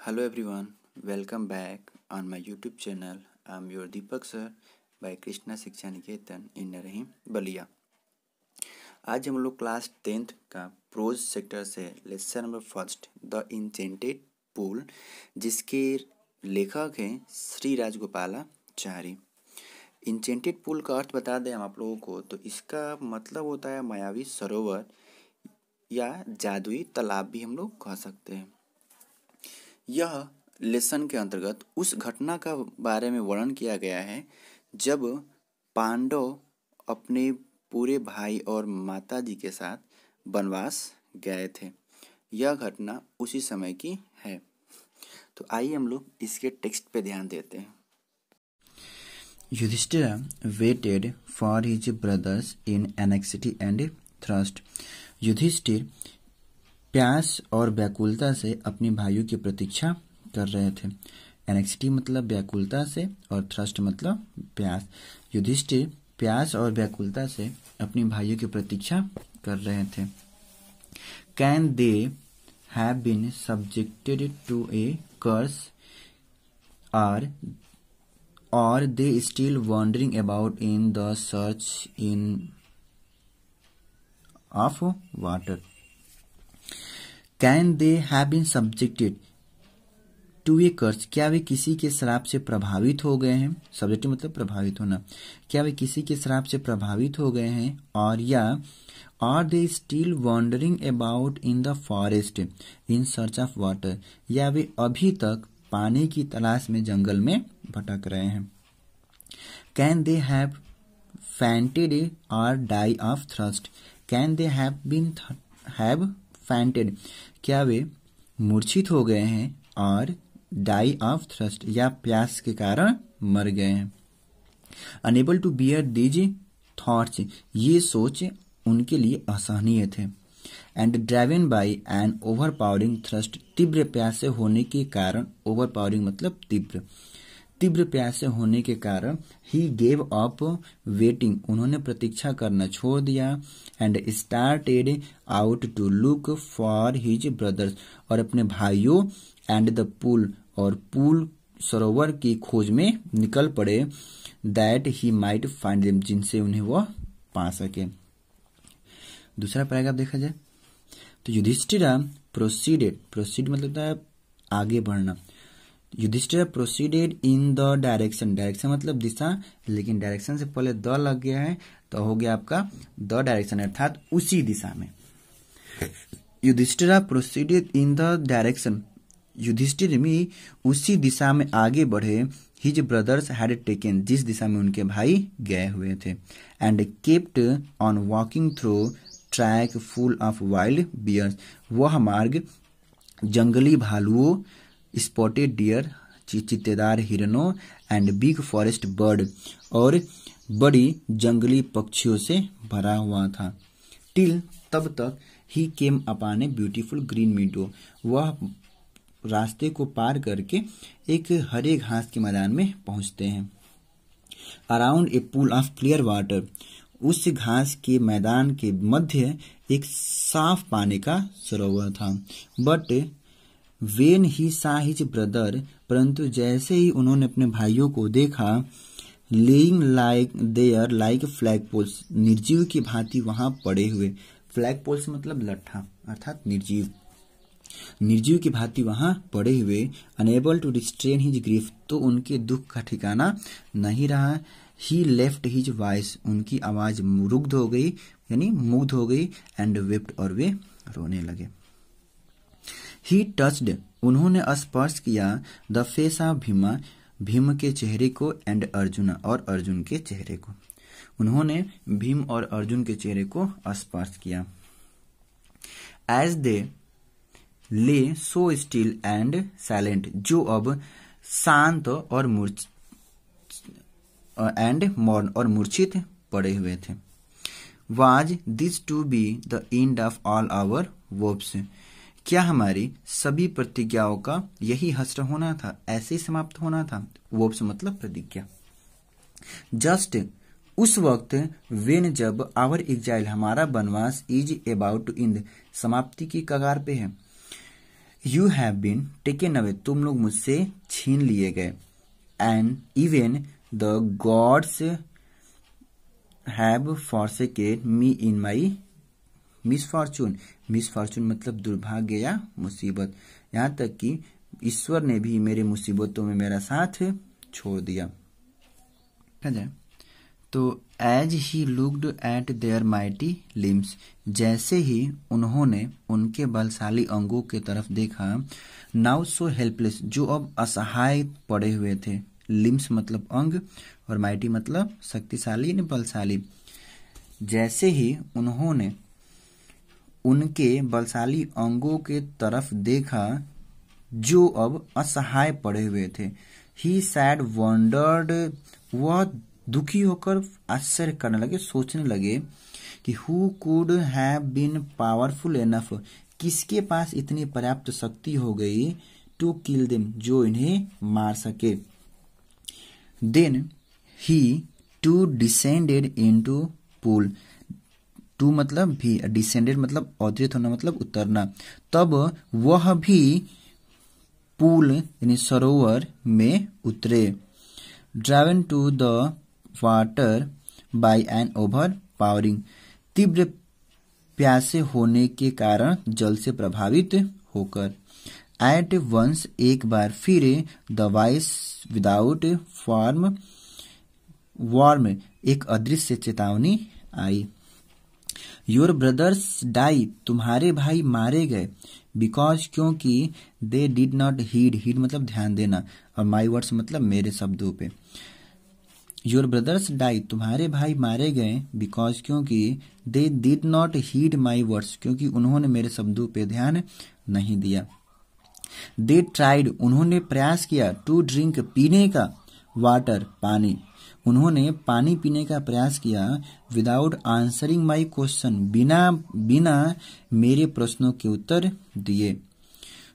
Hello everyone, welcome back on my YouTube channel. I'm your Deepak sir by Krishna शिक्षा निकेतन इन रही बलिया। आज हम लोग क्लास 10th का प्रोज सेक्टर से lesson number first the enchanted pool, जिसके लेखक हैं श्री राजगोपालाचारी। इंचेंटेड पूल का अर्थ बता दें हम आप लोगों को, तो इसका मतलब होता है मायावी सरोवर या जादुई तालाब भी हम लोग कह सकते हैं। यह लेसन के अंतर्गत उस घटना का बारे में वर्णन किया गया है जब पांडव अपने पूरे भाई और माताजी के साथ वनवास गए थे। यह घटना उसी समय की है। तो आइए हम लोग इसके टेक्स्ट पे ध्यान देते हैं। Yudhishthira waited for his brothers in anxiety and thirst. Yudhishthir प्यास और व्याकुलता से अपने भाइयों की प्रतीक्षा कर रहे थे। एनेक्सिटी मतलब व्याकुलता से और थ्रस्ट मतलब प्यास। युधिष्ठिर प्यास और व्याकुलता से अपने भाइयों की प्रतीक्षा कर रहे थे। Can they have been subjected to a curse or they still wandering about in the search of water? Can they have been subjected to a curse? क्या वे किसी के श्राप से प्रभावित हो गए हैं? सब्जेक्ट मतलब प्रभावित होना। क्या वे किसी के श्राप से प्रभावित हो गए हैं? और या are they still wandering about in the forest in search of water? या वे अभी तक पानी की तलाश में जंगल में भटक रहे हैं। Can they have fainted or die of thirst? Can they have fainted? क्या वे मूर्छित हो गए हैं और die of thirst या प्यास के कारण मर गए हैं। Unable to bear these thoughts, ये सोच उनके लिए असहनीय थे। And driven by an overpowering thirst, तीव्र प्यास से होने के कारण, overpowering मतलब तीव्र प्यास से होने के कारण he gave up waiting, उन्होंने प्रतीक्षा करना छोड़ दिया। and started out to look for his brothers, और अपने भाइयों and the pool, और पूल सरोवर की खोज में निकल पड़े। that he might find them, जिनसे उन्हें वह पा सके। दूसरा पैराग्राफ देखा जाए तो युधिष्ठिरा प्रोसीड मतलब होता है आगे बढ़ना। Yudhishthir proceeded in the direction मतलब दिशा, लेकिन डायरेक्शन से पहले द लग गया है तो हो गया आपका द डायरेक्शन, अर्थात उसी दिशा में। Yudhishthir proceeded in the direction, Yudhishthir भी उसी दिशा में आगे बढ़े। हिज ब्रदर्स हैड टेकन, जिस दिशा में उनके भाई गए हुए थे। And kept on walking through track full of wild bears, वह मार्ग जंगली भालुओं, स्पॉटेड डियर चित्तेदार हिरणों, एंड बिग फॉरेस्ट बर्ड, और बड़ी जंगली पक्षियों से भरा हुआ था। टिल तब तक ही came upon a beautiful green meadow, वह रास्ते को पार करके एक हरे घास के मैदान में पहुंचते हैं। Around a pool of clear water, उस घास के मैदान के मध्य एक साफ पानी का सरोवर था। बट वेन ही सा हिज ब्रदर, परंतु जैसे ही उन्होंने अपने भाइयों को देखा, lying like there like flag poles, निर्जीव की भांति वहां पड़े हुए। फ्लैग पोल्स मतलब लट्ठा, अर्थात निर्जीव की भांति वहां पड़े हुए। Unable to restrain his grief, तो उनके दुख का ठिकाना नहीं रहा। ही लेफ्ट हिज वॉइस, उनकी आवाज रुग्ध हो गई यानी मुग्ध हो गई। एंड वेप्ट, और वे रोने लगे। ही टच्ड, उन्होंने स्पर्श किया। The face of Bhima, Bhim के चेहरे को। एंड अर्जुन, और अर्जुन के चेहरे को। उन्होंने भीम और अर्जुन के चेहरे को स्पर्श किया। एज दे ले सो स्टिल एंड साइलेंट, जो अब शांत और मूर्छित पड़े हुए थे। Was this to be the end of all our hopes, क्या हमारी सभी प्रतिज्ञाओं का यही हश्र होना था, ऐसे ही समाप्त होना था। वोप्स मतलब प्रतिज्ञा। जस्ट उस वक्त, वेन जब, आवर एग्जाइल हमारा वनवास, इज अबाउट टू एंड समाप्ति की कगार पे है। You have been taken away, तुम लोग मुझसे छीन लिए गए। And even the gods have forsaken me in my misfortune. Misfortune मतलब दुर्भाग्य या मुसीबत। यहाँ तक कि ईश्वर ने भी मेरे मुसीबतों में मेरा साथ छोड़ दिया। तो as he looked at their mighty limbs, जैसे ही उन्होंने उनके बलशाली अंगों के तरफ देखा, नाउ सो हेल्पलेस, जो अब असहाय पड़े हुए थे। लिम्स मतलब अंग और माइटी मतलब शक्तिशाली ने बलशाली। जैसे ही उन्होंने उनके बलशाली अंगों के तरफ देखा जो अब असहाय पड़े हुए थे, ही सैड वंडर्ड, वह दुखी होकर आश्चर्य करने लगे, सोचने लगे कि who could have been powerful enough, किसके पास इतनी पर्याप्त शक्ति हो गई टू किल देम, जो इन्हें मार सके। Then he too descended into pool, too मतलब भी, डिसेंडेड मतलब अवतरित होना मतलब उतरना। तब वह भी पूल यानी सरोवर में उतरे। Driven to the water by an overpowering, तीव्र प्यासे होने के कारण जल से प्रभावित होकर। एट वंस, एक बार फिर, the voice without form warm, एक अदृश्य चेतावनी आई। योर ब्रदर्स डाई, तुम्हारे भाई मारे गए। बिकॉज, क्योंकि, they did not heed, heed मतलब ध्यान देना, और माई वर्ड्स मतलब मेरे शब्दों पे। योर ब्रदर्स डाई, तुम्हारे भाई मारे गए। बिकॉज, क्योंकि, they did not heed my words, क्योंकि उन्होंने मेरे शब्दों पे ध्यान नहीं दिया। दे ट्राइड, उन्होंने प्रयास किया, टू ड्रिंक, पीने का, वाटर, पानी, उन्होंने पानी पीने का प्रयास किया। विदाउट आंसरिंग माई क्वेश्चन, बिना मेरे प्रश्नों के उत्तर दिए।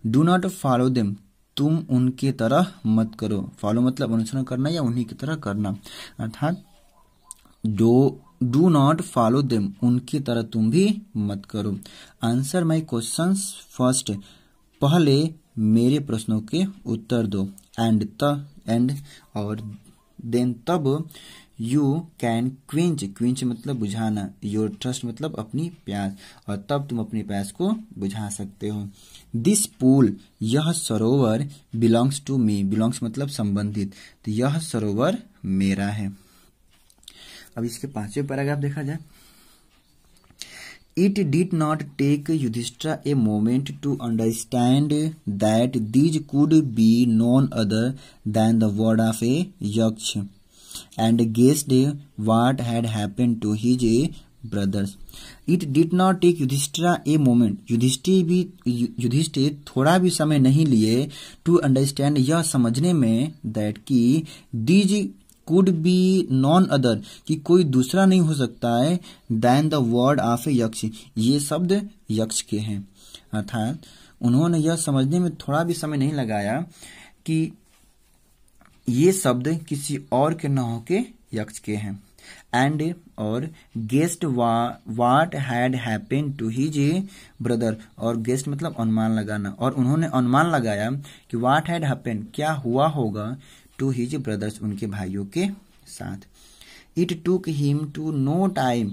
डू नॉट फॉलो देम, तुम उनके तरह मत करो। फॉलो मतलब अनुसरण करना या उन्हीं की तरह करना, अर्थात डू नॉट फॉलो देम, उनकी तरह तुम भी मत करो। आंसर माई क्वेश्चंस फर्स्ट, पहले मेरे प्रश्नों के उत्तर दो। एंड और देन तब, यू कैन क्विंच, क्विंच मतलब बुझाना, योर थर्स्ट मतलब अपनी प्यास, और तब तुम अपनी प्यास को बुझा सकते हो। दिस पूल, यह सरोवर, बिलोंग्स टू मी, बिलोंग्स मतलब संबंधित, तो यह सरोवर मेरा है। अब इसके 5वें पैराग्राफ देखा जाए। It did not take Yudhishthira a moment to understand that these could be none other than the word of a yaksha, and guessed what had happened to his brothers. It did not take Yudhishthira a moment. Yudhishthir थोड़ा भी समय नहीं लिए to understand, यह समझने में, that कि these could be none other, कि कोई दूसरा नहीं हो सकता है, than the word of a यक्ष, ये शब्द यक्ष के हैं। अर्थात उन्होंने यह समझने में थोड़ा भी समय नहीं लगाया कि ये शब्द किसी और के न होके यक्ष के हैं। एंड और guessed what had happened to his brother, और गेस्ट मतलब अनुमान लगाना, और उन्होंने अनुमान लगाया कि वाट हैड हैपेंड, क्या हुआ होगा, टू हिज ब्रदर्स, उनके भाइयों के साथ। It took him to no time,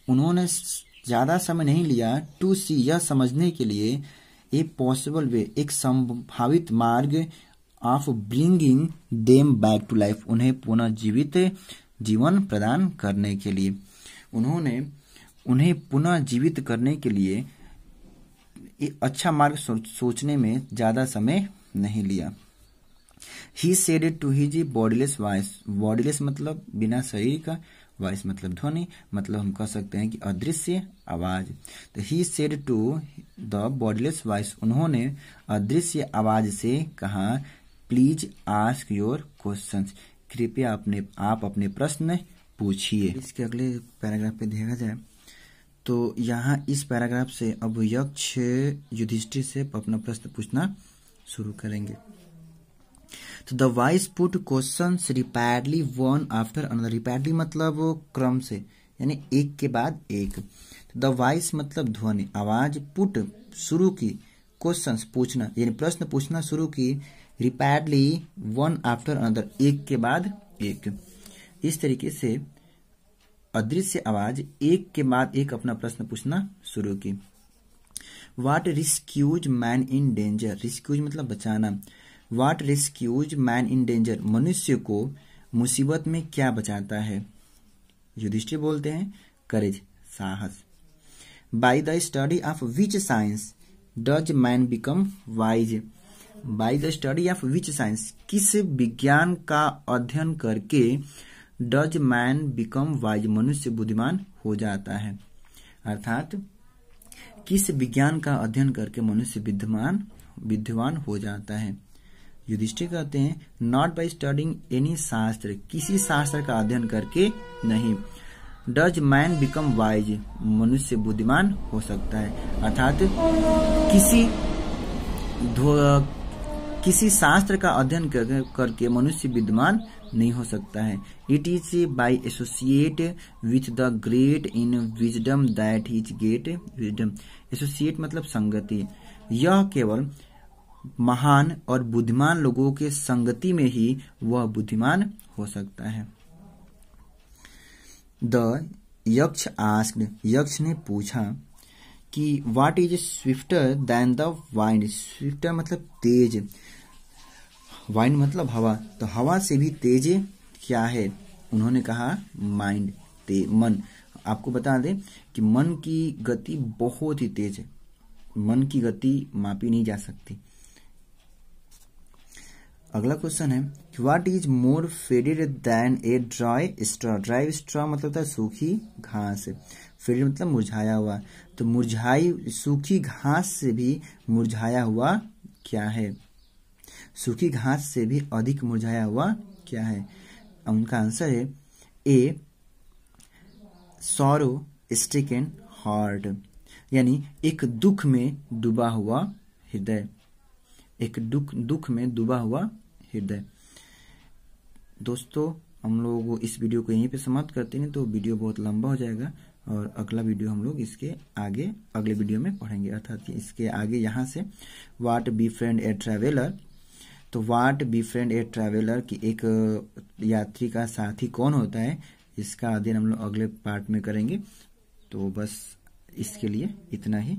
उन्होंने ज्यादा समय नहीं लिया, टू सी, यह समझने के लिए, ए पॉसिबल वे, एक संभावित मार्ग, of bringing them back to life, उन्हें पुनः जीवन प्रदान करने के लिए। उन्हें पुनः जीवित करने के लिए एक अच्छा मार्ग सोचने में ज्यादा समय नहीं लिया। He said to his bodiless voice, bodiless मतलब बिना शरीर का, वॉइस मतलब ध्वनि, मतलब हम कह सकते हैं कि अदृश्य आवाज। तो he said to the bodiless voice, उन्होंने अदृश्य आवाज से कहा, प्लीज आस्क योर क्वेश्चंस, कृपया आप अपने प्रश्न पूछिए। इसके अगले पैराग्राफ पे देखा जाए तो यहाँ इस पैराग्राफ से अब यक्ष युधिष्ठिर से अपना प्रश्न पूछना शुरू करेंगे। तो the vice put questions repeatedly one after another, repeatedly मतलब क्रम से, यानी एक के बाद एक। द वाइस मतलब ध्वनि, आवाज, पुट शुरू की, क्वेश्चंस पूछना, यानी प्रश्न पूछना शुरू की, रिपीटेडली वन आफ्टर अनदर, एक के बाद एक। इस तरीके से अदृश्य आवाज एक के बाद एक अपना प्रश्न पूछना शुरू की। वाट रिस्क्यूज मैन इन डेंजर, रिस्क्यूज मतलब बचाना। वाट रिस्क्यूज मैन इन डेंजर, मनुष्य को मुसीबत में क्या बचाता है? युधिष्ठिर बोलते हैं करेज, साहस। By the study of which science does man become wise, by the study of which science, किस विज्ञान का अध्ययन करके डज मैन बिकम वाइज, मनुष्य बुद्धिमान हो जाता है। अर्थात किस विज्ञान का अध्ययन करके मनुष्य विद्वान हो जाता है। युधिष्ठिर कहते हैं नॉट बाय स्टडिंग एनी शास्त्र, किसी शास्त्र का अध्ययन करके नहीं। डज मैन बिकम वाइज, मनुष्य बुद्धिमान हो सकता है। अर्थात किसी शास्त्र का अध्ययन करके मनुष्य विद्वान नहीं हो सकता है। It is by associate with the great in wisdom that he get wisdom, associate मतलब संगति, यह केवल महान और बुद्धिमान लोगों के संगति में ही वह बुद्धिमान हो सकता है। द यक्ष आस्क्ड, यक्ष ने पूछा कि what is swifter than the wind, swifter मतलब तेज, वाइंड मतलब हवा, तो हवा से भी तेज क्या है? उन्होंने कहा माइंड, मन। आपको बता दें कि मन की गति बहुत ही तेज है, मन की गति मापी नहीं जा सकती। अगला क्वेश्चन है कि what is more faded than a dry straw, dry straw मतलब था सूखी घास, फेडेड मतलब मुरझाया हुआ, तो मुरझाई सूखी घास से भी मुरझाया हुआ क्या है? सूखी घास से भी अधिक मुरझाया हुआ क्या है? उनका आंसर है ए सॉरो स्ट्रिकन हार्ट, यानी एक दुख में डूबा हुआ हृदय, एक दुख में डूबा हुआ हृदय। दोस्तों हम लोग इस वीडियो को यहीं पे समाप्त करते हैं, तो वीडियो बहुत लंबा हो जाएगा और अगला वीडियो हम लोग इसके आगे अगले वीडियो में पढ़ेंगे। अर्थात इसके आगे यहाँ से व्हाट बिफ्रेंड ए ट्रैवलर, तो व्हाट बिफ्रेंड ए ट्रैवलर की एक यात्री का साथी कौन होता है, इसका अध्ययन हम लोग अगले पार्ट में करेंगे। तो बस इसके लिए इतना ही।